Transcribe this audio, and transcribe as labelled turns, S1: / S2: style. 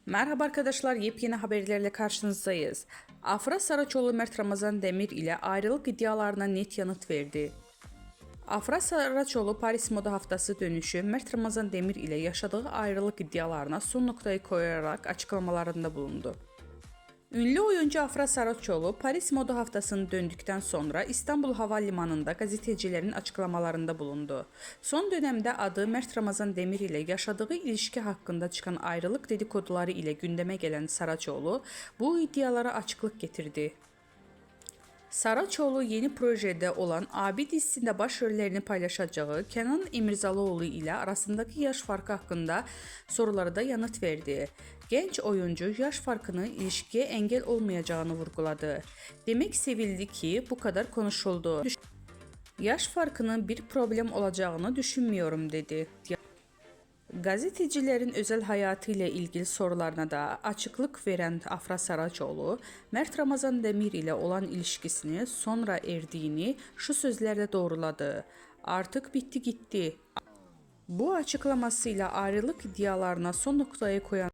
S1: Merhaba arkadaşlar, yepyeni haberlerle karşınızdayız. Afra Saraçoğlu Mert Ramazan Demir ile ayrılık iddialarına net yanıt verdi. Afra Saraçoğlu Paris Moda Haftası dönüşü Mert Ramazan Demir ile yaşadığı ayrılık iddialarına son noktayı koyarak açıklamalarında bulundu. Ünlü oyuncu Afra Saraçoğlu Paris Moda Haftası'nı döndükten sonra İstanbul Havalimanı'nda gazetecilerin açıklamalarında bulundu. Son dönemde adı Mert Ramazan Demir ile yaşadığı ilişki hakkında çıkan ayrılık dedikoduları ile gündeme gelen Saraçoğlu bu iddialara açıklık getirdi. Saraçoğlu yeni projede olan Abi dizisinde başrollerini paylaşacağı Kenan İmirzalıoğlu ile arasındaki yaş farkı hakkında sorulara da yanıt verdi. Genç oyuncu yaş farkının ilişkiye engel olmayacağını vurguladı. Demek sevildi ki bu kadar konuşuldu. Yaş farkının bir problem olacağını düşünmüyorum dedi. Gazetecilerin özel hayatı ile ilgili sorularına da açıklık veren Afra Saraçoğlu, Mert Ramazan Demir ile olan ilişkisini sonra erdiğini şu sözlerle doğruladı. Artık bitti gitti. Bu açıklamasıyla ayrılık iddialarına son noktayı koyan